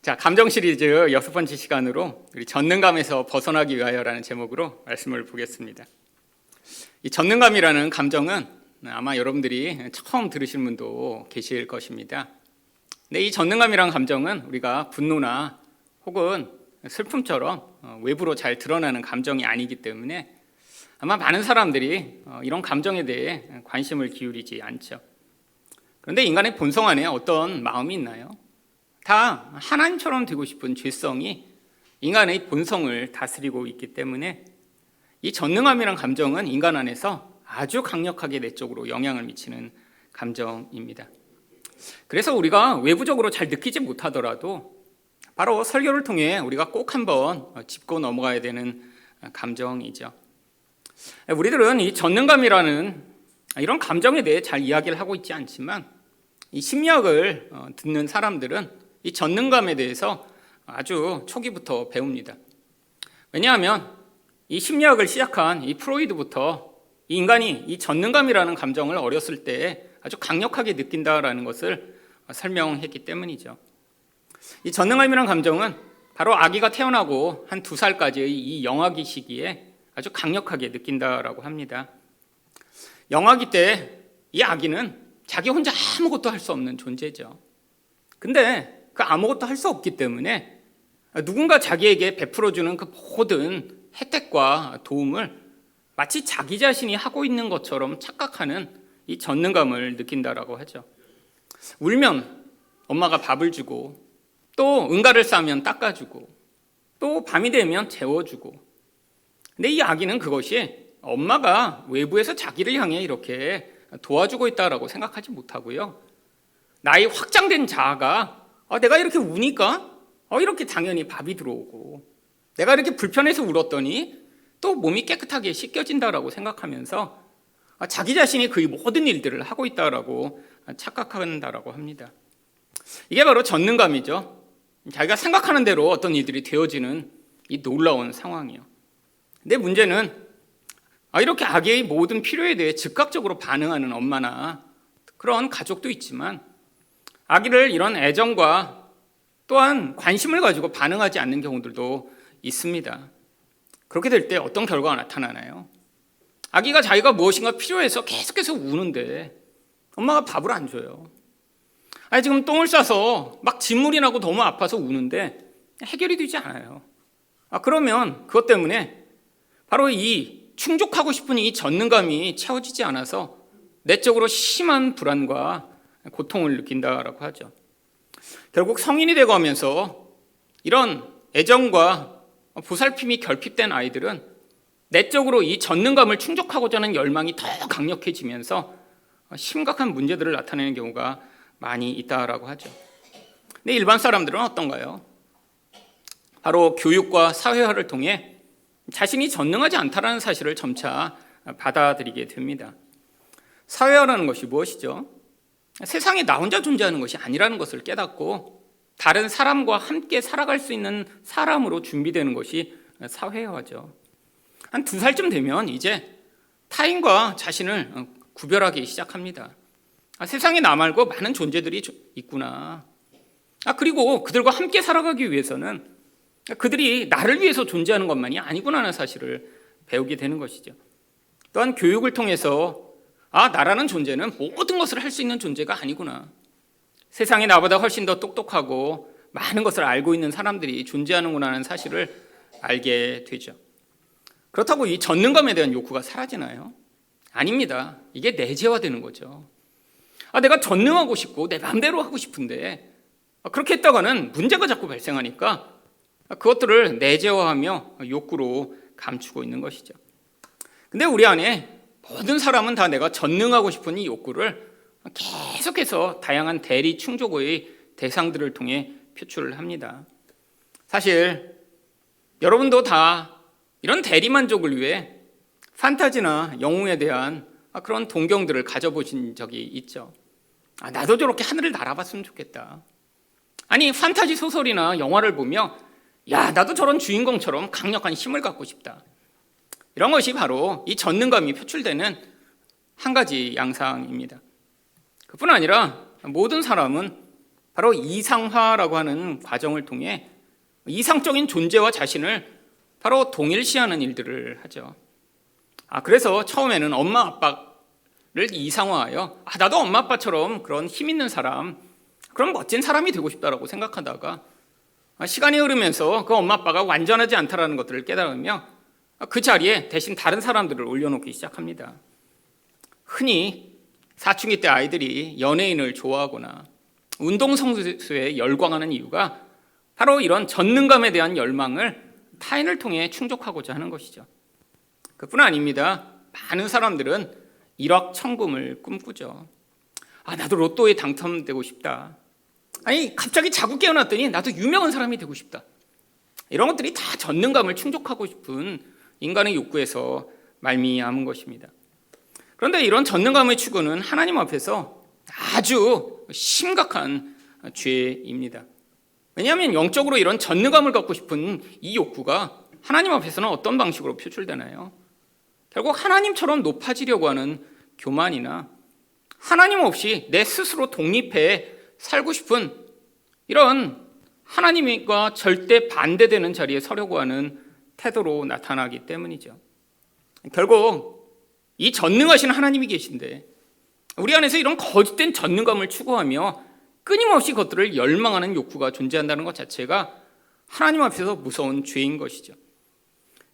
자, 감정 시리즈 6번째 시간으로 우리 전능감에서 벗어나기 위하여라는 제목으로 말씀을 보겠습니다. 이 전능감이라는 감정은 아마 여러분들이 처음 들으신 분도 계실 것입니다. 근데 이 전능감이라는 감정은 우리가 분노나 혹은 슬픔처럼 외부로 잘 드러나는 감정이 아니기 때문에 아마 많은 사람들이 이런 감정에 대해 관심을 기울이지 않죠. 그런데 인간의 본성 안에 어떤 마음이 있나요? 다 하나님처럼 되고 싶은 죄성이 인간의 본성을 다스리고 있기 때문에 이 전능함이란 감정은 인간 안에서 아주 강력하게 내적으로 영향을 미치는 감정입니다. 그래서 우리가 외부적으로 잘 느끼지 못하더라도 바로 설교를 통해 우리가 꼭 한번 짚고 넘어가야 되는 감정이죠. 우리들은 이 전능감이라는 이런 감정에 대해 잘 이야기를 하고 있지 않지만 이 심리학을 듣는 사람들은 이 전능감에 대해서 아주 초기부터 배웁니다. 왜냐하면 이 심리학을 시작한 이 프로이드부터 이 인간이 이 전능감이라는 감정을 어렸을 때 아주 강력하게 느낀다라는 것을 설명했기 때문이죠. 이 전능감이라는 감정은 바로 아기가 태어나고 한 2살까지의 이 영아기 시기에 아주 강력하게 느낀다라고 합니다. 영아기 때 이 아기는 자기 혼자 아무것도 할 수 없는 존재죠. 근데 그 아무것도 할 수 없기 때문에 누군가 자기에게 베풀어주는 그 모든 혜택과 도움을 마치 자기 자신이 하고 있는 것처럼 착각하는 이 전능감을 느낀다라고 하죠. 울면 엄마가 밥을 주고 또 응가를 싸면 닦아주고 또 밤이 되면 재워주고, 근데 이 아기는 그것이 엄마가 외부에서 자기를 향해 이렇게 도와주고 있다라고 생각하지 못하고요, 나의 확장된 자아가 내가 이렇게 우니까 이렇게 당연히 밥이 들어오고, 내가 이렇게 불편해서 울었더니 또 몸이 깨끗하게 씻겨진다라고 생각하면서 자기 자신이 그 모든 일들을 하고 있다라고 착각한다라고 합니다. 이게 바로 전능감이죠. 자기가 생각하는 대로 어떤 일들이 되어지는 이 놀라운 상황이요. 근데 문제는 이렇게 아기의 모든 필요에 대해 즉각적으로 반응하는 엄마나 그런 가족도 있지만 아기를 이런 애정과 또한 관심을 가지고 반응하지 않는 경우들도 있습니다. 그렇게 될 때 어떤 결과가 나타나나요? 아기가 자기가 무엇인가 필요해서 계속해서 우는데 엄마가 밥을 안 줘요. 지금 똥을 싸서 막 진물이 나고 너무 아파서 우는데 해결이 되지 않아요. 그러면 그것 때문에 바로 이 충족하고 싶은 이 전능감이 채워지지 않아서 내적으로 심한 불안과 고통을 느낀다라고 하죠. 결국 성인이 되고 하면서 이런 애정과 보살핌이 결핍된 아이들은 내적으로 이 전능감을 충족하고자 하는 열망이 더 강력해지면서 심각한 문제들을 나타내는 경우가 많이 있다라고 하죠. 근데 일반 사람들은 어떤가요? 바로 교육과 사회화를 통해 자신이 전능하지 않다라는 사실을 점차 받아들이게 됩니다. 사회화라는 것이 무엇이죠? 세상에 나 혼자 존재하는 것이 아니라는 것을 깨닫고 다른 사람과 함께 살아갈 수 있는 사람으로 준비되는 것이 사회화죠. 한 2살쯤 되면 이제 타인과 자신을 구별하기 시작합니다. 세상에 나 말고 많은 존재들이 있구나. 그리고 그들과 함께 살아가기 위해서는 그들이 나를 위해서 존재하는 것만이 아니구나 하는 사실을 배우게 되는 것이죠. 또한 교육을 통해서 나라는 존재는 모든 것을 할 수 있는 존재가 아니구나. 세상에 나보다 훨씬 더 똑똑하고 많은 것을 알고 있는 사람들이 존재하는구나 하는 사실을 알게 되죠. 그렇다고 이 전능감에 대한 욕구가 사라지나요? 아닙니다. 이게 내재화되는 거죠. 내가 전능하고 싶고 내 마음대로 하고 싶은데 그렇게 했다가는 문제가 자꾸 발생하니까 그것들을 내재화하며 욕구로 감추고 있는 것이죠. 근데 우리 안에 모든 사람은 다 내가 전능하고 싶은 이 욕구를 계속해서 다양한 대리 충족의 대상들을 통해 표출을 합니다. 사실 여러분도 다 이런 대리 만족을 위해 판타지나 영웅에 대한 그런 동경들을 가져보신 적이 있죠. 나도 저렇게 하늘을 날아봤으면 좋겠다. 판타지 소설이나 영화를 보며 나도 저런 주인공처럼 강력한 힘을 갖고 싶다. 이런 것이 바로 이 전능감이 표출되는 한 가지 양상입니다. 그뿐 아니라 모든 사람은 바로 이상화라고 하는 과정을 통해 이상적인 존재와 자신을 바로 동일시하는 일들을 하죠. 그래서 처음에는 엄마 아빠를 이상화하여 나도 엄마 아빠처럼 그런 힘 있는 사람, 그런 멋진 사람이 되고 싶다라고 생각하다가 시간이 흐르면서 그 엄마 아빠가 완전하지 않다라는 것들을 깨달으며 그 자리에 대신 다른 사람들을 올려놓기 시작합니다. 흔히 사춘기 때 아이들이 연예인을 좋아하거나 운동선수에 열광하는 이유가 바로 이런 전능감에 대한 열망을 타인을 통해 충족하고자 하는 것이죠. 그뿐 아닙니다. 많은 사람들은 일확천금을 꿈꾸죠. 나도 로또에 당첨되고 싶다. 갑자기 자고 깨어났더니 나도 유명한 사람이 되고 싶다. 이런 것들이 다 전능감을 충족하고 싶은 인간의 욕구에서 말미암은 것입니다. 그런데 이런 전능감의 추구는 하나님 앞에서 아주 심각한 죄입니다. 왜냐하면 영적으로 이런 전능감을 갖고 싶은 이 욕구가 하나님 앞에서는 어떤 방식으로 표출되나요? 결국 하나님처럼 높아지려고 하는 교만이나 하나님 없이 내 스스로 독립해 살고 싶은 이런 하나님과 절대 반대되는 자리에 서려고 하는 태도로 나타나기 때문이죠. 결국 이 전능하신 하나님이 계신데 우리 안에서 이런 거짓된 전능감을 추구하며 끊임없이 그것들을 열망하는 욕구가 존재한다는 것 자체가 하나님 앞에서 무서운 죄인 것이죠.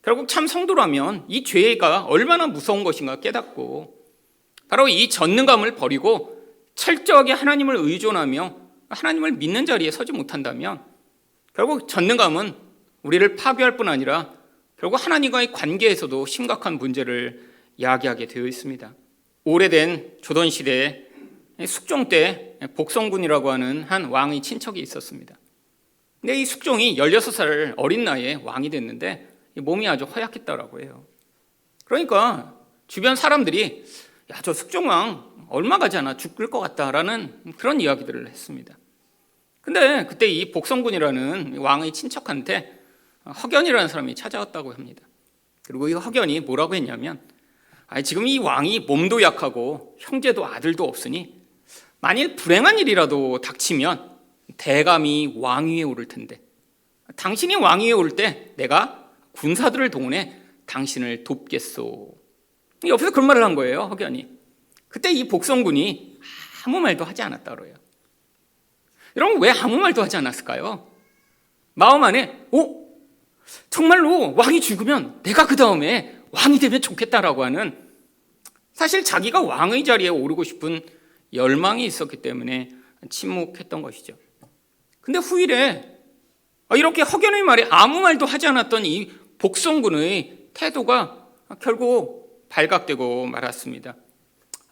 결국 참 성도라면 이 죄가 얼마나 무서운 것인가 깨닫고 바로 이 전능감을 버리고 철저하게 하나님을 의존하며 하나님을 믿는 자리에 서지 못한다면 결국 전능감은 우리를 파괴할 뿐 아니라 결국 하나님과의 관계에서도 심각한 문제를 야기하게 되어 있습니다. 오래된 조선시대에 숙종 때 복성군이라고 하는 한 왕의 친척이 있었습니다. 근데 이 숙종이 16살 어린 나이에 왕이 됐는데 몸이 아주 허약했다라고 해요. 그러니까 주변 사람들이 저 숙종왕 얼마 가지 않아 죽을 것 같다라는 그런 이야기들을 했습니다. 근데 그때 이 복성군이라는 왕의 친척한테 허견이라는 사람이 찾아왔다고 합니다. 그리고 이 허견이 뭐라고 했냐면 지금 이 왕이 몸도 약하고 형제도 아들도 없으니 만일 불행한 일이라도 닥치면 대감이 왕위에 오를 텐데 당신이 왕위에 오를 때 내가 군사들을 동원해 당신을 돕겠소. 옆에서 그런 말을 한 거예요, 허견이. 그때 이 복성군이 아무 말도 하지 않았다 그래요. 여러분 왜 아무 말도 하지 않았을까요? 마음 안에 정말로 왕이 죽으면 내가 그 다음에 왕이 되면 좋겠다라고 하는 사실 자기가 왕의 자리에 오르고 싶은 열망이 있었기 때문에 침묵했던 것이죠. 근데 후일에 이렇게 허견의 말에 아무 말도 하지 않았던 이 복성군의 태도가 결국 발각되고 말았습니다.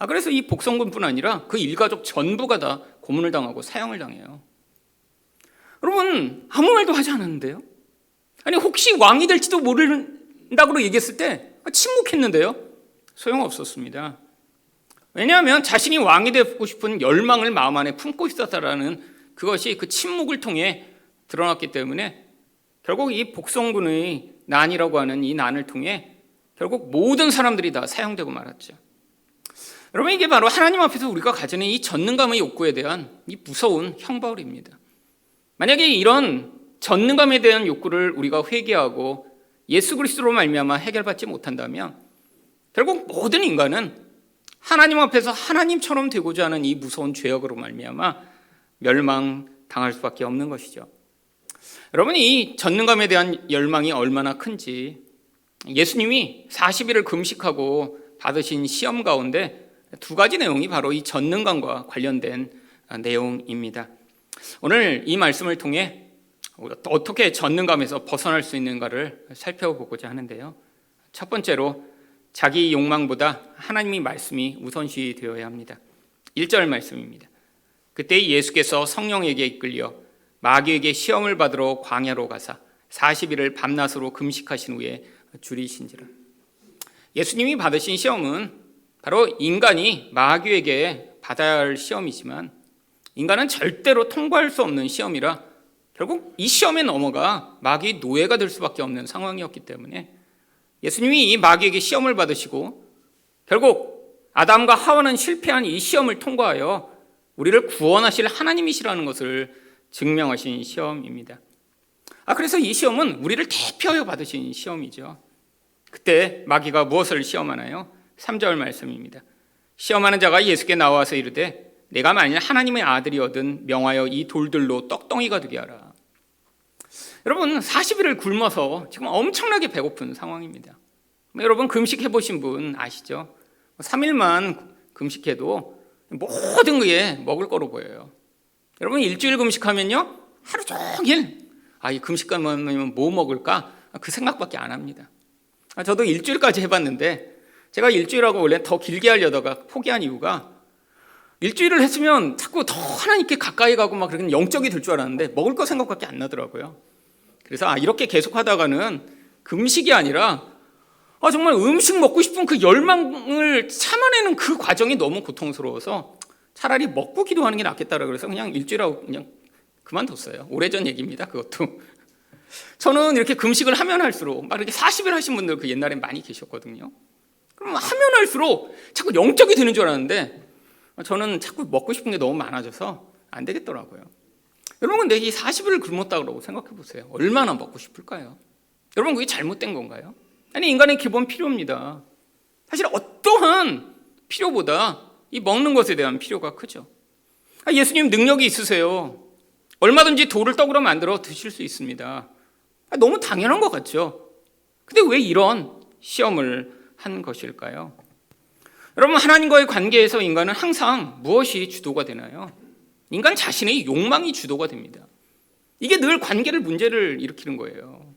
그래서 이 복성군뿐 아니라 그 일가족 전부가 다 고문을 당하고 사형을 당해요. 여러분 아무 말도 하지 않았는데요. 혹시 왕이 될지도 모른다고 얘기했을 때 침묵했는데요. 소용없었습니다. 왜냐하면 자신이 왕이 되고 싶은 열망을 마음 안에 품고 있었다라는 그것이 그 침묵을 통해 드러났기 때문에 결국 이 복성군의 난이라고 하는 이 난을 통해 결국 모든 사람들이 다 사형되고 말았죠. 여러분 이게 바로 하나님 앞에서 우리가 가지는 이 전능감의 욕구에 대한 이 무서운 형벌입니다. 만약에 이런 전능감에 대한 욕구를 우리가 회개하고 예수 그리스도로 말미암아 해결받지 못한다면 결국 모든 인간은 하나님 앞에서 하나님처럼 되고자 하는 이 무서운 죄악으로 말미암아 멸망당할 수밖에 없는 것이죠. 여러분 이 전능감에 대한 열망이 얼마나 큰지 예수님이 40일을 금식하고 받으신 시험 가운데 두 가지 내용이 바로 이 전능감과 관련된 내용입니다. 오늘 이 말씀을 통해 어떻게 전능감에서 벗어날 수 있는가를 살펴보고자 하는데요. 첫 번째로 자기 욕망보다 하나님의 말씀이 우선시 되어야 합니다. 1절 말씀입니다. 그때 예수께서 성령에게 이끌려 마귀에게 시험을 받으러 광야로 가사 40일을 밤낮으로 금식하신 후에 줄이신지라. 예수님이 받으신 시험은 바로 인간이 마귀에게 받아야 할 시험이지만 인간은 절대로 통과할 수 없는 시험이라 결국 이 시험에 넘어가 마귀의 노예가 될 수밖에 없는 상황이었기 때문에 예수님이 이 마귀에게 시험을 받으시고 결국 아담과 하와는 실패한 이 시험을 통과하여 우리를 구원하실 하나님이시라는 것을 증명하신 시험입니다. 그래서 이 시험은 우리를 대표하여 받으신 시험이죠. 그때 마귀가 무엇을 시험하나요? 3절 말씀입니다. 시험하는 자가 예수께 나와서 이르되 내가 만일 하나님의 아들이거든 명하여 이 돌들로 떡덩이가 되게 하라. 여러분 40일을 굶어서 지금 엄청나게 배고픈 상황입니다. 여러분 금식해 보신 분 아시죠? 3일만 금식해도 모든 것에 먹을 거로 보여요. 여러분 일주일 금식하면요 하루 종일 이 금식하면 뭐 먹을까 그 생각밖에 안 합니다. 저도 일주일까지 해봤는데 제가 일주일하고 원래 더 길게 하려다가 포기한 이유가 일주일을 했으면 자꾸 더 하나님께 가까이 가고 막 그런 영적이 될 줄 알았는데 먹을 거 생각밖에 안 나더라고요. 그래서 이렇게 계속 하다가는 금식이 아니라 정말 음식 먹고 싶은 그 열망을 참아내는 그 과정이 너무 고통스러워서 차라리 먹고 기도하는 게 낫겠다라 그래서 그냥 일주일하고 그냥 그만뒀어요. 오래전 얘기입니다. 그것도. 저는 이렇게 금식을 하면 할수록 막 이렇게 40일 하신 분들 그 옛날에 많이 계셨거든요. 그럼 하면 할수록 자꾸 영적이 되는 줄 알았는데 저는 자꾸 먹고 싶은 게 너무 많아져서 안 되겠더라고요. 여러분 근데 이 40일을 굶었다고 생각해 보세요. 얼마나 먹고 싶을까요? 여러분 그게 잘못된 건가요? 아니 인간의 기본 필요입니다. 사실 어떠한 필요보다 이 먹는 것에 대한 필요가 크죠. 예수님 능력이 있으세요. 얼마든지 돌을 떡으로 만들어 드실 수 있습니다. 너무 당연한 것 같죠. 근데 왜 이런 시험을 한 것일까요? 여러분 하나님과의 관계에서 인간은 항상 무엇이 주도가 되나요? 인간 자신의 욕망이 주도가 됩니다. 이게 늘 관계를 문제를 일으키는 거예요.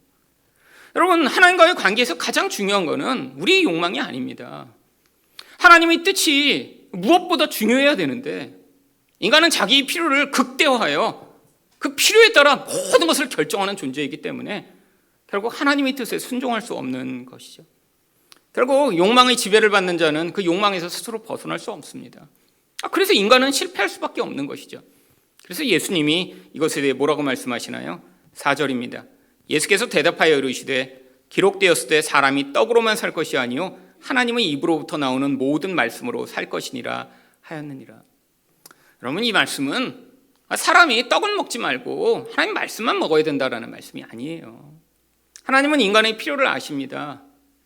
여러분 하나님과의 관계에서 가장 중요한 것은 우리의 욕망이 아닙니다. 하나님의 뜻이 무엇보다 중요해야 되는데 인간은 자기 필요를 극대화하여 그 필요에 따라 모든 것을 결정하는 존재이기 때문에 결국 하나님의 뜻에 순종할 수 없는 것이죠. 결국 욕망의 지배를 받는 자는 그 욕망에서 스스로 벗어날 수 없습니다. 그래서 인간은 실패할 수밖에 없는 것이죠. 그래서 예수님이 이것에 대해 뭐라고 말씀하시나요? 4절입니다. 예수께서 대답하여 이르시되 기록되었을 때 사람이 떡으로만 살 것이 아니요 하나님의 입으로부터 나오는 모든 말씀으로 살 것이니라 하였느니라. 여러분 이 말씀은 사람이 떡을 먹지 말고 하나님 말씀만 먹어야 된다라는 말씀이 아니에요. 하나님은 인간의 필요를 아십니다.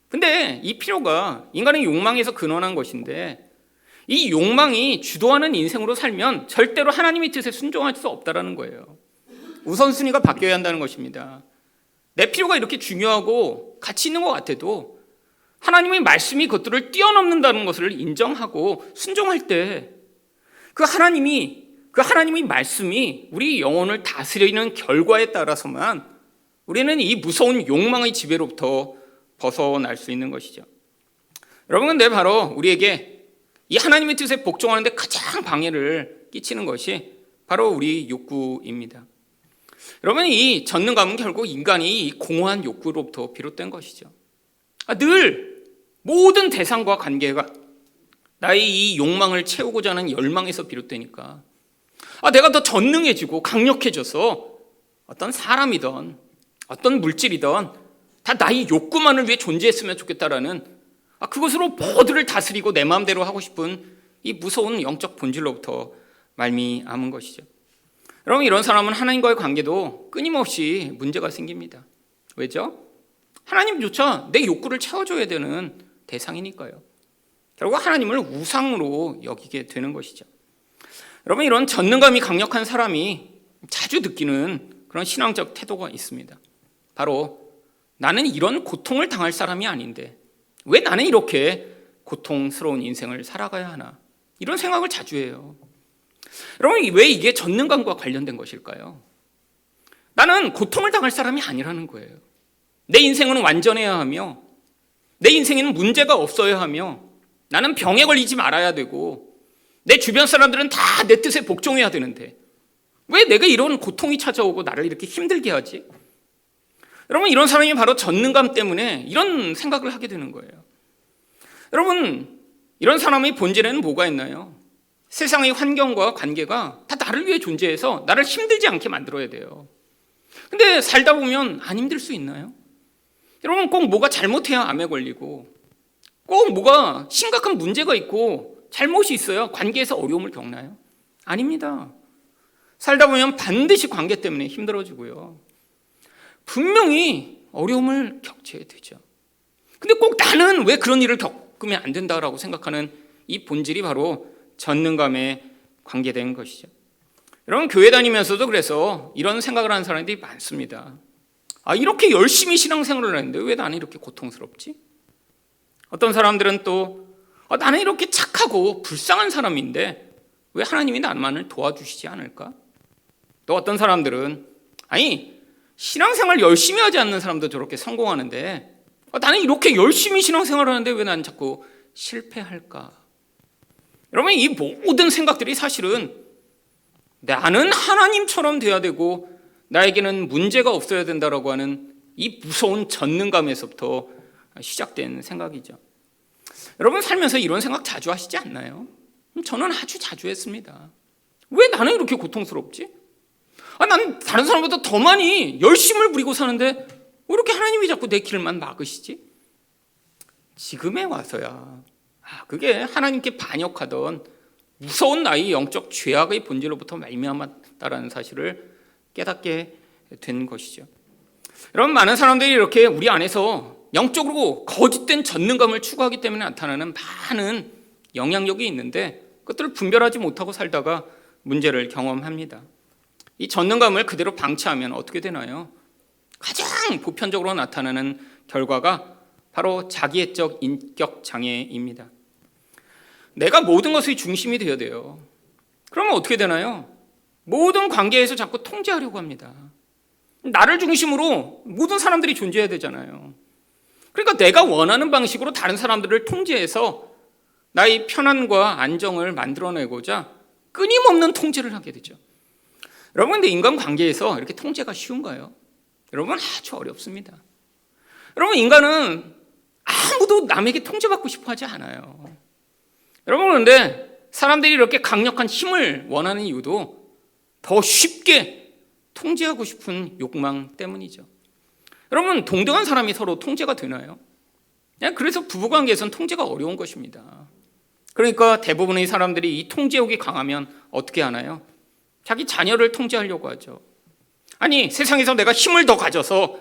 근데 이 필요가 인간의 욕망에서 근원한 것인데 이 욕망이 주도하는 인생으로 살면 절대로 하나님의 뜻에 순종할 수 없다라는 거예요. 우선순위가 바뀌어야 한다는 것입니다. 내 필요가 이렇게 중요하고 가치 있는 것 같아도 하나님의 말씀이 그것들을 뛰어넘는다는 것을 인정하고 순종할 때 그 하나님의 말씀이 우리 영혼을 다스리는 결과에 따라서만 우리는 이 무서운 욕망의 지배로부터 벗어날 수 있는 것이죠. 여러분 근데 바로 우리에게 이 하나님의 뜻에 복종하는 데 가장 방해를 끼치는 것이 바로 우리 욕구입니다. 여러분 이 전능감은 결국 인간이 이 공허한 욕구로부터 비롯된 것이죠. 늘 모든 대상과 관계가 나의 이 욕망을 채우고자 하는 열망에서 비롯되니까 내가 더 전능해지고 강력해져서 어떤 사람이든 어떤 물질이든 다 나의 욕구만을 위해 존재했으면 좋겠다라는 그것으로 모두를 다스리고 내 마음대로 하고 싶은 이 무서운 영적 본질로부터 말미암은 것이죠. 여러분 이런 사람은 하나님과의 관계도 끊임없이 문제가 생깁니다. 왜죠? 하나님조차 내 욕구를 채워줘야 되는 대상이니까요. 결국 하나님을 우상으로 여기게 되는 것이죠. 여러분 이런 전능감이 강력한 사람이 자주 느끼는 그런 신앙적 태도가 있습니다. 바로 나는 이런 고통을 당할 사람이 아닌데 왜 나는 이렇게 고통스러운 인생을 살아가야 하나 이런 생각을 자주 해요. 여러분 왜 이게 전능감과 관련된 것일까요? 나는 고통을 당할 사람이 아니라는 거예요. 내 인생은 완전해야 하며 내 인생에는 문제가 없어야 하며 나는 병에 걸리지 말아야 되고 내 주변 사람들은 다 내 뜻에 복종해야 되는데 왜 내가 이런 고통이 찾아오고 나를 이렇게 힘들게 하지? 여러분 이런 사람이 바로 전능감 때문에 이런 생각을 하게 되는 거예요. 여러분 이런 사람의 본질에는 뭐가 있나요? 세상의 환경과 관계가 다 나를 위해 존재해서 나를 힘들지 않게 만들어야 돼요. 근데 살다 보면 안 힘들 수 있나요? 여러분 꼭 뭐가 잘못해야 암에 걸리고 꼭 뭐가 심각한 문제가 있고 잘못이 있어야 관계에서 어려움을 겪나요? 아닙니다. 살다 보면 반드시 관계 때문에 힘들어지고요. 분명히 어려움을 겪게 되죠. 근데 꼭 나는 왜 그런 일을 겪으면 안 된다라고 생각하는 이 본질이 바로 전능감에 관계된 것이죠. 여러분, 교회 다니면서도 그래서 이런 생각을 하는 사람들이 많습니다. 이렇게 열심히 신앙생활을 하는데 왜 나는 이렇게 고통스럽지? 어떤 사람들은 또 나는 이렇게 착하고 불쌍한 사람인데 왜 하나님이 나만을 도와주시지 않을까? 또 어떤 사람들은 신앙생활 열심히 하지 않는 사람도 저렇게 성공하는데 나는 이렇게 열심히 신앙생활을 하는데 왜 나는 자꾸 실패할까? 여러분, 이 모든 생각들이 사실은 나는 하나님처럼 돼야 되고 나에게는 문제가 없어야 된다라고 하는 이 무서운 전능감에서부터 시작된 생각이죠. 여러분, 살면서 이런 생각 자주 하시지 않나요? 저는 아주 자주 했습니다. 왜 나는 이렇게 고통스럽지? 난 다른 사람보다 더 많이 열심을 부리고 사는데 왜 이렇게 하나님이 자꾸 내 길만 막으시지? 지금에 와서야 그게 하나님께 반역하던 무서운 나의 영적 죄악의 본질로부터 말미암았다라는 사실을 깨닫게 된 것이죠. 여러분, 많은 사람들이 이렇게 우리 안에서 영적으로 거짓된 전능감을 추구하기 때문에 나타나는 많은 영향력이 있는데 그것들을 분별하지 못하고 살다가 문제를 경험합니다. 이 전능감을 그대로 방치하면 어떻게 되나요? 가장 보편적으로 나타나는 결과가 바로 자기애적 인격 장애입니다. 내가 모든 것의 중심이 되어야 돼요. 그러면 어떻게 되나요? 모든 관계에서 자꾸 통제하려고 합니다. 나를 중심으로 모든 사람들이 존재해야 되잖아요. 그러니까 내가 원하는 방식으로 다른 사람들을 통제해서 나의 편안과 안정을 만들어내고자 끊임없는 통제를 하게 되죠. 여러분, 근데 인간관계에서 이렇게 통제가 쉬운가요? 여러분, 아주 어렵습니다. 여러분, 인간은 아무도 남에게 통제받고 싶어 하지 않아요. 여러분, 그런데 사람들이 이렇게 강력한 힘을 원하는 이유도 더 쉽게 통제하고 싶은 욕망 때문이죠. 여러분, 동등한 사람이 서로 통제가 되나요? 그래서 부부관계에서는 통제가 어려운 것입니다. 그러니까 대부분의 사람들이 이 통제욕이 강하면 어떻게 하나요? 자기 자녀를 통제하려고 하죠. 세상에서 내가 힘을 더 가져서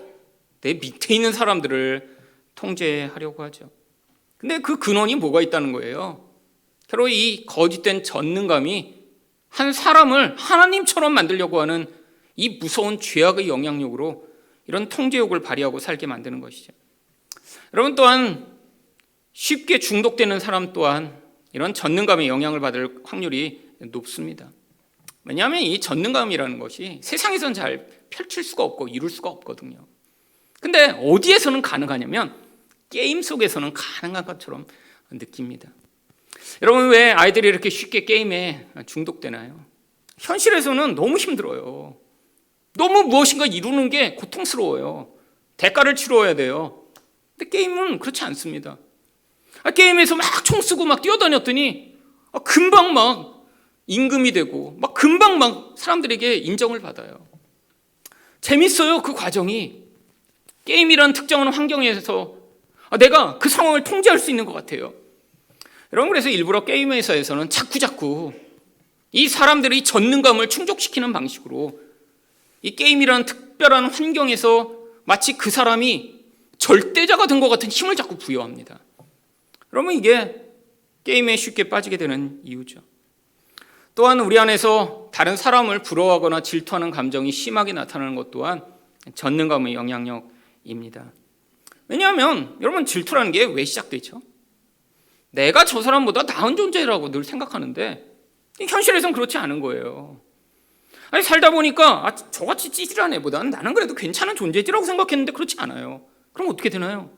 내 밑에 있는 사람들을 통제하려고 하죠. 근데 그 근원이 뭐가 있다는 거예요? 바로 이 거짓된 전능감이 한 사람을 하나님처럼 만들려고 하는 이 무서운 죄악의 영향력으로 이런 통제욕을 발휘하고 살게 만드는 것이죠. 여러분, 또한 쉽게 중독되는 사람 또한 이런 전능감의 영향을 받을 확률이 높습니다. 왜냐하면 이 전능감이라는 것이 세상에서는 잘 펼칠 수가 없고 이룰 수가 없거든요. 근데 어디에서는 가능하냐면 게임 속에서는 가능한 것처럼 느낍니다. 여러분, 왜 아이들이 이렇게 쉽게 게임에 중독되나요? 현실에서는 너무 힘들어요. 너무 무엇인가 이루는 게 고통스러워요. 대가를 치러야 돼요. 근데 게임은 그렇지 않습니다. 게임에서 막 총 쓰고 막 뛰어다녔더니 금방 막 임금이 되고 막 금방 막 사람들에게 인정을 받아요. 재밌어요, 그 과정이. 게임이란 특정한 환경에서 내가 그 상황을 통제할 수 있는 것 같아요. 여러분, 그래서 일부러 게임 회사에서는 자꾸 이 사람들의 전능감을 충족시키는 방식으로 이 게임이라는 특별한 환경에서 마치 그 사람이 절대자가 된 것 같은 힘을 자꾸 부여합니다. 그러면 이게 게임에 쉽게 빠지게 되는 이유죠. 또한 우리 안에서 다른 사람을 부러워하거나 질투하는 감정이 심하게 나타나는 것 또한 전능감의 영향력입니다. 왜냐하면 여러분, 질투라는 게 왜 시작되죠? 내가 저 사람보다 나은 존재라고 늘 생각하는데 현실에선 그렇지 않은 거예요. 살다 보니까 저같이 찌질한 애보다는 나는 그래도 괜찮은 존재지라고 생각했는데 그렇지 않아요. 그럼 어떻게 되나요?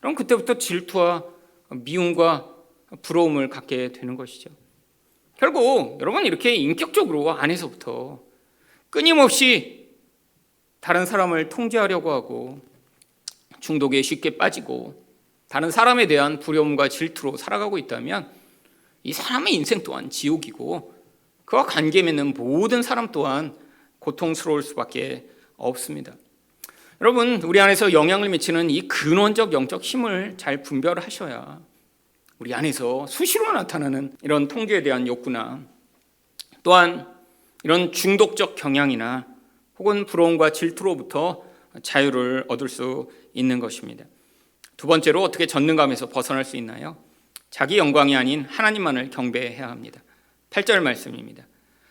그럼 그때부터 질투와 미움과 부러움을 갖게 되는 것이죠. 결국 여러분, 이렇게 인격적으로 안에서부터 끊임없이 다른 사람을 통제하려고 하고 중독에 쉽게 빠지고 다른 사람에 대한 두려움과 질투로 살아가고 있다면 이 사람의 인생 또한 지옥이고 그와 관계 맺는 모든 사람 또한 고통스러울 수밖에 없습니다. 여러분, 우리 안에서 영향을 미치는 이 근원적 영적 힘을 잘 분별하셔야 우리 안에서 수시로 나타나는 이런 통제에 대한 욕구나 또한 이런 중독적 경향이나 혹은 부러움과 질투로부터 자유를 얻을 수 있는 것입니다. 두 번째로 어떻게 전능감에서 벗어날 수 있나요? 자기 영광이 아닌 하나님만을 경배해야 합니다. 8절 말씀입니다.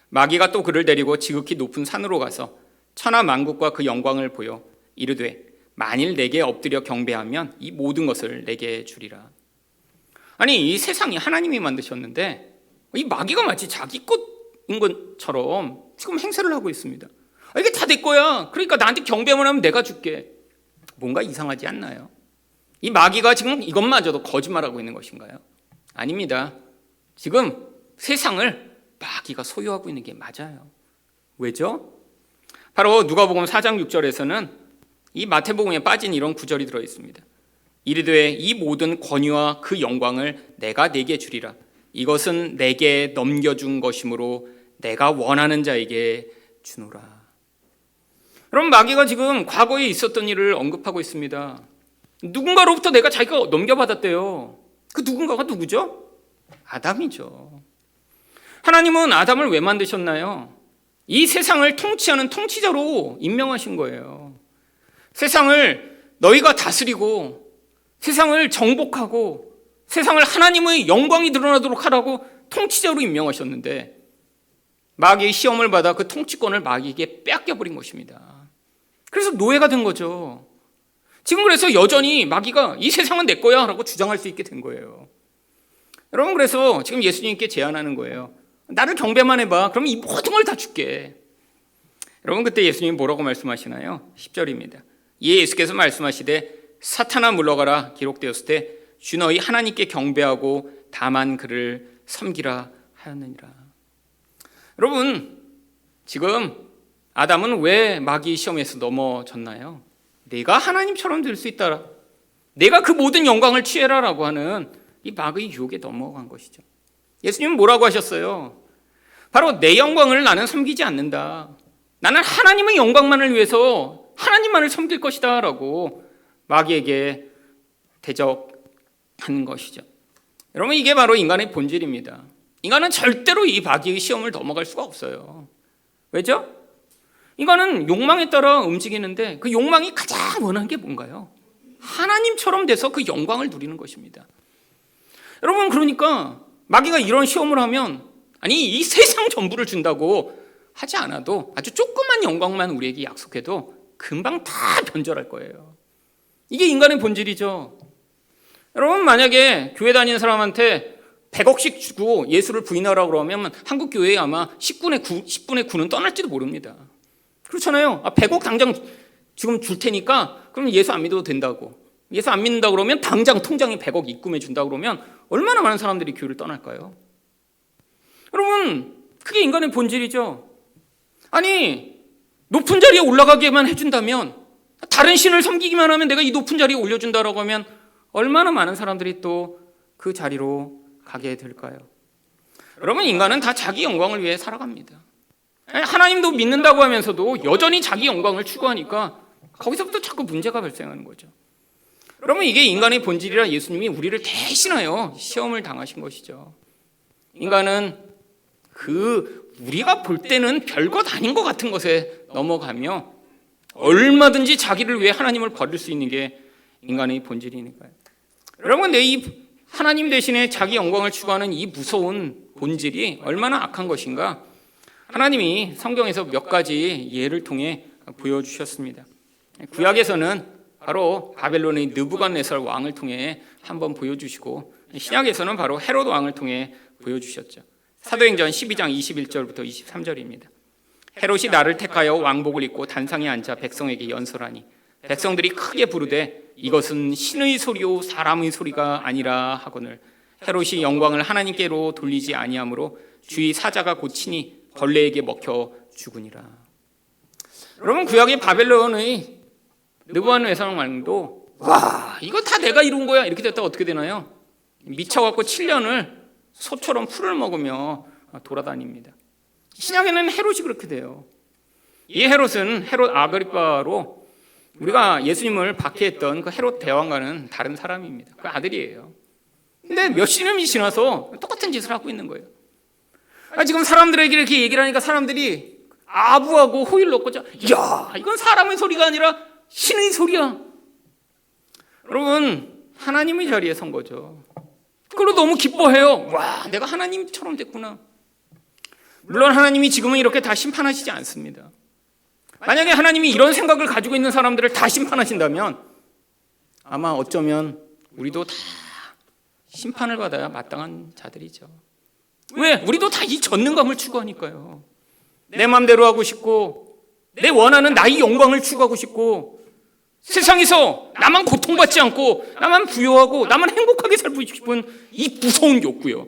마귀가 또 그를 데리고 지극히 높은 산으로 가서 천하 만국과 그 영광을 보여 이르되 만일 내게 엎드려 경배하면 이 모든 것을 내게 주리라. 아니, 이 세상이 하나님이 만드셨는데 이 마귀가 마치 자기 것인 것처럼 지금 행세를 하고 있습니다. 이게 다 내 거야. 그러니까 나한테 경배만 하면 내가 줄게. 뭔가 이상하지 않나요? 이 마귀가 지금 이것마저도 거짓말하고 있는 것인가요? 아닙니다. 지금 세상을 마귀가 소유하고 있는 게 맞아요. 왜죠? 바로 누가복음 4장 6절에서는 이 마태복음에 빠진 이런 구절이 들어 있습니다. 이르되 이 모든 권위와 그 영광을 내가 네게 주리라. 이것은 내게 넘겨준 것이므로 내가 원하는 자에게 주노라. 여러분, 마귀가 지금 과거에 있었던 일을 언급하고 있습니다. 누군가로부터 내가 자기가 넘겨받았대요. 그 누군가가 누구죠? 아담이죠. 하나님은 아담을 왜 만드셨나요? 이 세상을 통치하는 통치자로 임명하신 거예요. 세상을 너희가 다스리고 세상을 정복하고 세상을 하나님의 영광이 드러나도록 하라고 통치자로 임명하셨는데 마귀의 시험을 받아 그 통치권을 마귀에게 빼앗겨버린 것입니다. 그래서 노예가 된 거죠. 지금 그래서 여전히 마귀가 이 세상은 내 거야 라고 주장할 수 있게 된 거예요. 여러분, 그래서 지금 예수님께 제안하는 거예요. 나를 경배만 해봐. 그러면 이 모든 걸 다 줄게. 여러분, 그때 예수님이 뭐라고 말씀하시나요? 10절입니다. 이에 예수께서 말씀하시되 사탄아 물러가라 기록되었을 때 주 너희 하나님께 경배하고 다만 그를 섬기라 하였느니라. 여러분, 지금 아담은 왜 마귀 시험에서 넘어졌나요? 내가 하나님처럼 될 수 있다, 내가 그 모든 영광을 취해라라고 하는 이 마귀의 유혹에 넘어간 것이죠. 예수님은 뭐라고 하셨어요? 바로 내 영광을 나는 섬기지 않는다. 나는 하나님의 영광만을 위해서 하나님만을 섬길 것이다 라고 마귀에게 대적한 것이죠. 여러분, 이게 바로 인간의 본질입니다. 인간은 절대로 이 마귀의 시험을 넘어갈 수가 없어요. 왜죠? 인간은 욕망에 따라 움직이는데 그 욕망이 가장 원하는 게 뭔가요? 하나님처럼 돼서 그 영광을 누리는 것입니다. 여러분, 그러니까 마귀가 이런 시험을 하면 아니 이 세상 전부를 준다고 하지 않아도 아주 조그만 영광만 우리에게 약속해도 금방 다 변절할 거예요. 이게 인간의 본질이죠. 여러분, 만약에 교회 다니는 사람한테 100억씩 주고 예수를 부인하라고 그러면 한국 교회에 아마 10분의 9는 떠날지도 모릅니다. 그렇잖아요. 100억 당장 지금 줄 테니까 그럼 예수 안 믿어도 된다고. 예수 안 믿는다 그러면 당장 통장에 100억 입금해 준다 그러면 얼마나 많은 사람들이 교회를 떠날까요? 여러분, 그게 인간의 본질이죠. 아니, 높은 자리에 올라가게만 해준다면, 다른 신을 섬기기만 하면 내가 이 높은 자리에 올려준다라고 하면 얼마나 많은 사람들이 또 그 자리로 가게 될까요? 여러분, 인간은 다 자기 영광을 위해 살아갑니다. 하나님도 믿는다고 하면서도 여전히 자기 영광을 추구하니까 거기서부터 자꾸 문제가 발생하는 거죠. 여러분, 이게 인간의 본질이라 예수님이 우리를 대신하여 시험을 당하신 것이죠. 인간은 우리가 볼 때는 별것 아닌 것 같은 것에 넘어가며 얼마든지 자기를 위해 하나님을 버릴 수 있는 게 인간의 본질이니까요. 여러분, 근데 이 하나님 대신에 자기 영광을 추구하는 이 무서운 본질이 얼마나 악한 것인가 하나님이 성경에서 몇 가지 예를 통해 보여주셨습니다. 구약에서는 바로 바벨론의 느부갓네살 왕을 통해 한번 보여주시고 신약에서는 바로 헤롯 왕을 통해 보여주셨죠. 사도행전 12장 21절부터 23절입니다. 헤롯이 나를 택하여 왕복을 입고 단상에 앉아 백성에게 연설하니 백성들이 크게 부르되 이것은 신의 소리요 사람의 소리가 아니라 하거늘 헤롯이 영광을 하나님께로 돌리지 아니하므로 주의 사자가 고치니 벌레에게 먹혀 죽으니라. 여러분, 구약의 바벨론의 느부갓네살 왕도 와, 이거 다 내가 이룬 거야 이렇게 됐다가 어떻게 되나요? 미쳐갖고 7년을 소처럼 풀을 먹으며 돌아다닙니다. 신약에는 헤롯이 그렇게 돼요. 이 헤롯은 헤롯 아그리빠로 우리가 예수님을 박해했던 그 헤롯 대왕과는 다른 사람입니다. 그 아들이에요. 근데 몇 시간이 지나서 똑같은 짓을 하고 있는 거예요. 지금 사람들에게 이렇게 얘기를 하니까 사람들이 아부하고 호의를 넣고, 야, 이건 사람의 소리가 아니라 신의 소리야. 여러분, 하나님의 자리에 선 거죠. 그걸로 너무 기뻐해요. 와, 내가 하나님처럼 됐구나. 물론 하나님이 지금은 이렇게 다 심판하시지 않습니다. 만약에 하나님이 이런 생각을 가지고 있는 사람들을 다 심판하신다면 아마 어쩌면 우리도 다 심판을 받아야 마땅한 자들이죠. 왜? 우리도 다 이 전능감을 추구하니까요. 내 마음대로 하고 싶고, 내 원하는 나의 영광을 추구하고 싶고, 세상에서 나만 고통받지 않고 나만 부유하고 나만 행복하게 살고 싶은 이 무서운 욕구요.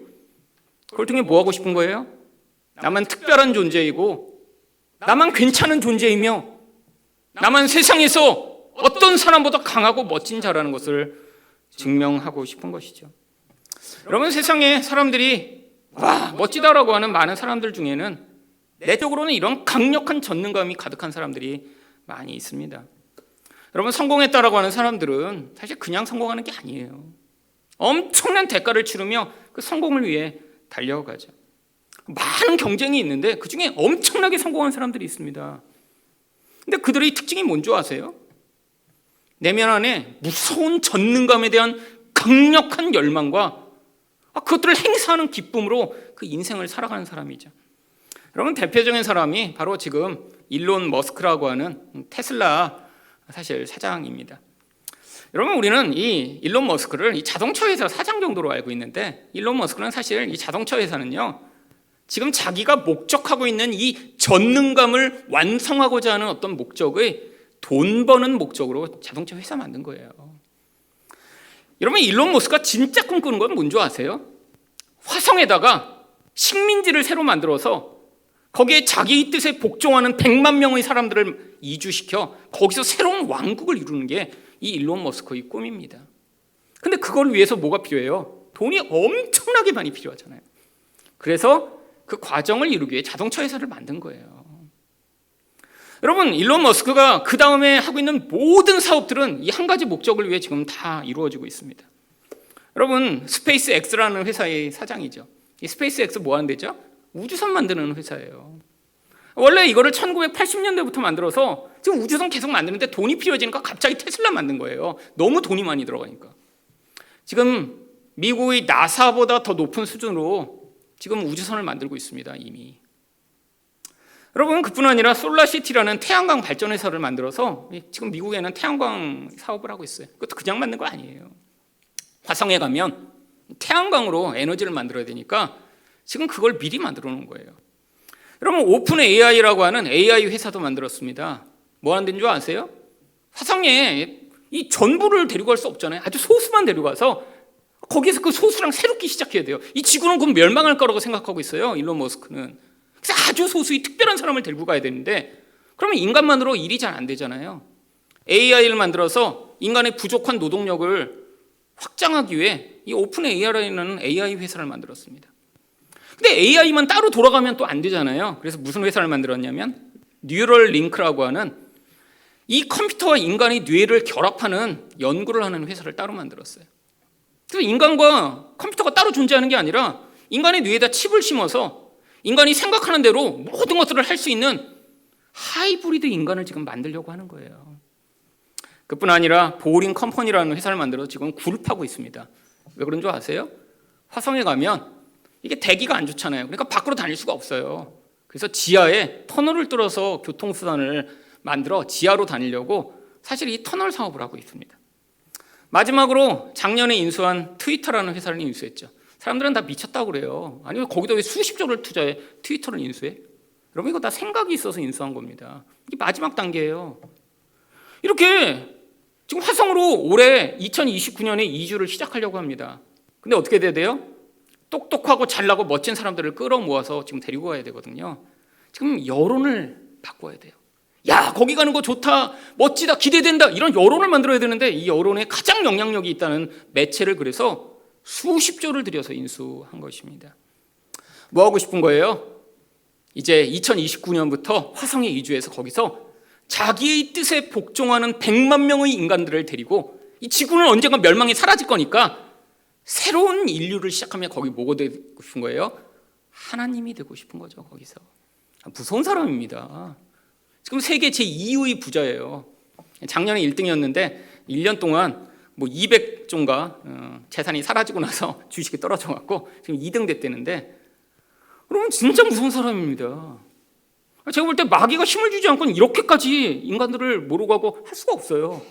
그걸 통해 뭐 하고 싶은 거예요? 나만 특별한 존재이고 나만 괜찮은 존재이며 나만 세상에서 어떤 사람보다 강하고 멋진 자라는 것을 증명하고 싶은 것이죠. 여러분, 세상에 사람들이 와, 멋지다라고 하는 많은 사람들 중에는 내적으로는 이런 강력한 전능감이 가득한 사람들이 많이 있습니다. 여러분, 성공했다라고 하는 사람들은 사실 그냥 성공하는 게 아니에요. 엄청난 대가를 치르며 그 성공을 위해 달려가죠. 많은 경쟁이 있는데 그중에 엄청나게 성공한 사람들이 있습니다. 근데 그들의 특징이 뭔지 아세요? 내면 안에 무서운 전능감에 대한 강력한 열망과 그것들을 행사하는 기쁨으로 그 인생을 살아가는 사람이죠. 여러분, 대표적인 사람이 바로 지금 일론 머스크라고 하는 테슬라 사실 사장입니다. 여러분, 우리는 이 일론 머스크를 이 자동차 회사 사장 정도로 알고 있는데, 일론 머스크는 사실 이 자동차 회사는요, 지금 자기가 목적하고 있는 이 전능감을 완성하고자 하는 어떤 목적의 돈 버는 목적으로 자동차 회사 만든 거예요. 여러분, 일론 머스크가 진짜 꿈꾸는 건 뭔지 아세요? 화성에다가 식민지를 새로 만들어서 거기에 자기의 뜻에 복종하는 100만 명의 사람들을 이주시켜 거기서 새로운 왕국을 이루는 게 이 일론 머스크의 꿈입니다. 근데 그걸 위해서 뭐가 필요해요? 돈이 엄청나게 많이 필요하잖아요. 그래서 그 과정을 이루기 위해 자동차 회사를 만든 거예요. 여러분, 일론 머스크가 그 다음에 하고 있는 모든 사업들은 이 한 가지 목적을 위해 지금 다 이루어지고 있습니다. 여러분, 스페이스 X라는 회사의 사장이죠. 이 스페이스 X 뭐 하는 데죠? 우주선 만드는 회사예요. 원래 이거를 1980년대부터 만들어서 지금 우주선 계속 만드는데 돈이 필요해지니까 갑자기 테슬라 만든 거예요. 너무 돈이 많이 들어가니까. 지금 미국의 나사보다 더 높은 수준으로 지금 우주선을 만들고 있습니다, 이미. 여러분, 그뿐 아니라 솔라시티라는 태양광 발전 회사를 만들어서 지금 미국에는 태양광 사업을 하고 있어요. 그것도 그냥 만든 거 아니에요. 화성에 가면 태양광으로 에너지를 만들어야 되니까 지금 그걸 미리 만들어 놓은 거예요. 여러분, 오픈 AI라고 하는 AI 회사도 만들었습니다. 뭐 하는 데인 줄 아세요? 화성에 이 전부를 데리고 갈 수 없잖아요. 아주 소수만 데려가서 거기에서 그 소수랑 새롭게 시작해야 돼요. 이 지구는 그럼 멸망할 거라고 생각하고 있어요, 일론 머스크는. 그래서 아주 소수의 특별한 사람을 데리고 가야 되는데, 그러면 인간만으로 일이 잘 안 되잖아요. AI를 만들어서 인간의 부족한 노동력을 확장하기 위해 이 오픈 AI라는 AI 회사를 만들었습니다. 근데 AI만 따로 돌아가면 또 안 되잖아요. 그래서 무슨 회사를 만들었냐면 뉴럴 링크라고 하는 이 컴퓨터와 인간의 뇌를 결합하는 연구를 하는 회사를 따로 만들었어요. 그래서 인간과 컴퓨터가 따로 존재하는 게 아니라 인간의 뇌에다 칩을 심어서 인간이 생각하는 대로 모든 것들을 할 수 있는 하이브리드 인간을 지금 만들려고 하는 거예요. 그뿐 아니라 보링 컴퍼니라는 회사를 만들어서 지금 굴 파고 있습니다. 왜 그런 줄 아세요? 화성에 가면 이게 대기가 안 좋잖아요. 그러니까 밖으로 다닐 수가 없어요. 그래서 지하에 터널을 뚫어서 교통수단을 만들어 지하로 다니려고 사실 이 터널 사업을 하고 있습니다. 마지막으로 작년에 인수한 트위터라는 회사를 인수했죠. 사람들은 다 미쳤다고 그래요. 아니, 거기다 왜 수십조를 투자해 트위터를 인수해? 여러분, 이거 다 생각이 있어서 인수한 겁니다. 이게 마지막 단계예요. 이렇게 지금 화성으로 올해 2029년에 이주를 시작하려고 합니다. 근데 어떻게 돼야 돼요? 똑똑하고 잘나고 멋진 사람들을 끌어모아서 지금 데리고 가야 되거든요. 지금 여론을 바꿔야 돼요. 야, 거기 가는 거 좋다, 멋지다, 기대된다, 이런 여론을 만들어야 되는데 이 여론에 가장 영향력이 있다는 매체를 그래서 수십조를 들여서 인수한 것입니다. 뭐 하고 싶은 거예요? 이제 2029년부터 화성에 이주해서 거기서 자기의 뜻에 복종하는 100만 명의 인간들을 데리고, 이 지구는 언젠가 멸망이 사라질 거니까 새로운 인류를 시작하면 거기 뭐가 되고 싶은 거예요? 하나님이 되고 싶은 거죠. 거기서 무서운 사람입니다. 지금 세계 제2의 부자예요. 작년에 1등이었는데 1년 동안 뭐 200조인가 재산이 사라지고 나서 주식이 떨어져 갖고 지금 2등 됐다는데, 여러분 진짜 무서운 사람입니다. 제가 볼 때 마귀가 힘을 주지 않고는 이렇게까지 인간들을 모르고 하고 할 수가 없어요.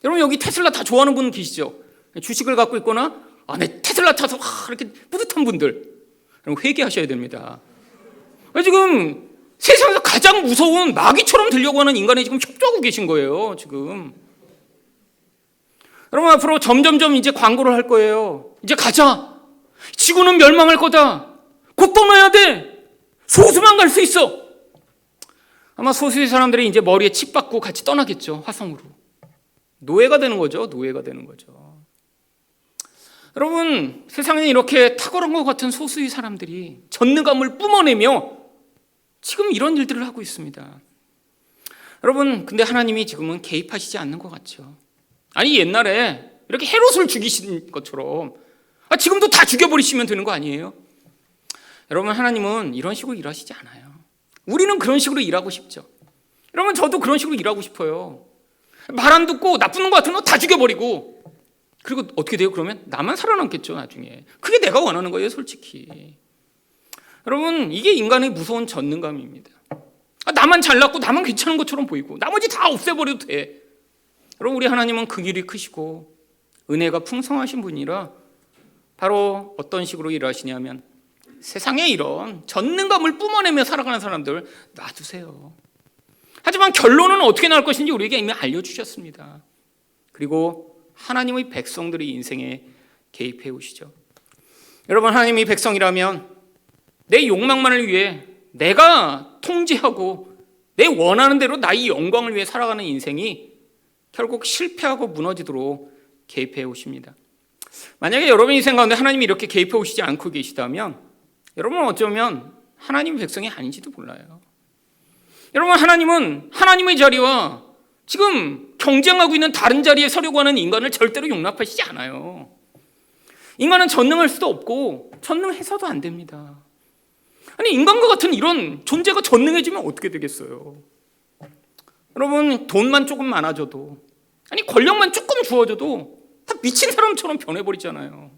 여러분 여기 테슬라 다 좋아하는 분 계시죠? 주식을 갖고 있거나 내 테슬라 타서 이렇게 뿌듯한 분들, 여러분 회개하셔야 됩니다. 지금 세상에서 가장 무서운 마귀처럼 되려고 하는 인간에 지금 협조하고 계신 거예요. 지금 여러분 앞으로 점점점 이제 광고를 할 거예요. 이제 가자. 지구는 멸망할 거다. 곧 떠나야 돼. 소수만 갈 수 있어. 아마 소수의 사람들이 이제 머리에 칩 받고 같이 떠나겠죠. 화성으로. 노예가 되는 거죠. 노예가 되는 거죠. 여러분 세상에 이렇게 탁월한 것 같은 소수의 사람들이 전능감을 뿜어내며 지금 이런 일들을 하고 있습니다. 여러분 근데 하나님이 지금은 개입하시지 않는 것 같죠. 아니 옛날에 이렇게 헤롯을 죽이신 것처럼 지금도 다 죽여버리시면 되는 거 아니에요? 여러분 하나님은 이런 식으로 일하시지 않아요. 우리는 그런 식으로 일하고 싶죠. 여러분 저도 그런 식으로 일하고 싶어요. 말 안 듣고 나쁜 것 같은 거 다 죽여버리고, 그리고 어떻게 돼요? 그러면 나만 살아남겠죠 나중에. 그게 내가 원하는 거예요 솔직히. 여러분 이게 인간의 무서운 전능감입니다. 나만 잘났고 나만 괜찮은 것처럼 보이고 나머지 다 없애버려도 돼. 여러분 우리 하나님은 그 길이 크시고 은혜가 풍성하신 분이라 바로 어떤 식으로 일하시냐면 세상에 이런 전능감을 뿜어내며 살아가는 사람들 놔두세요. 하지만 결론은 어떻게 나올 것인지 우리에게 이미 알려주셨습니다. 그리고 하나님의 백성들의 인생에 개입해 오시죠. 여러분 하나님의 백성이라면 내 욕망만을 위해 내가 통제하고 내 원하는 대로 나의 영광을 위해 살아가는 인생이 결국 실패하고 무너지도록 개입해 오십니다. 만약에 여러분 인생 가운데 하나님이 이렇게 개입해 오시지 않고 계시다면 여러분은 어쩌면 하나님의 백성이 아닌지도 몰라요. 여러분 하나님은 하나님의 자리와 지금 경쟁하고 있는 다른 자리에 서려고 하는 인간을 절대로 용납하시지 않아요. 인간은 전능할 수도 없고 전능해서도 안 됩니다. 아니 인간과 같은 이런 존재가 전능해지면 어떻게 되겠어요? 여러분 돈만 조금 많아져도, 아니 권력만 조금 주어져도 다 미친 사람처럼 변해버리잖아요.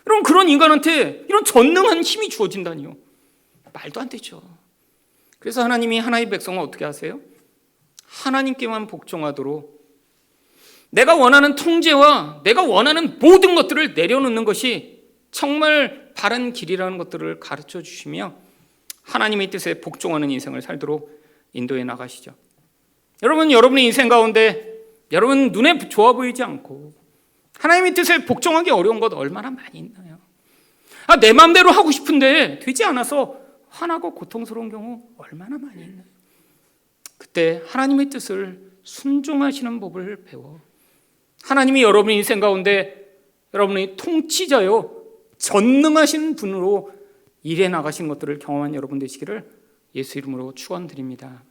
여러분 그런 인간한테 이런 전능한 힘이 주어진다니요. 말도 안 되죠. 그래서 하나님이 하나님의 백성은 어떻게 하세요? 하나님께만 복종하도록 내가 원하는 통제와 내가 원하는 모든 것들을 내려놓는 것이 정말 바른 길이라는 것들을 가르쳐 주시며 하나님의 뜻에 복종하는 인생을 살도록 인도해 나가시죠. 여러분 여러분의 인생 가운데 여러분 눈에 좋아 보이지 않고 하나님의 뜻에 복종하기 어려운 것 얼마나 많이 있나요? 내 마음대로 하고 싶은데 되지 않아서 화나고 고통스러운 경우 얼마나 많이 있나요? 그때 하나님의 뜻을 순종하시는 법을 배워 하나님이 여러분의 인생 가운데 여러분의 통치자요 전능하신 분으로 일해 나가신 것들을 경험한 여러분 되시기를 예수 이름으로 축원드립니다.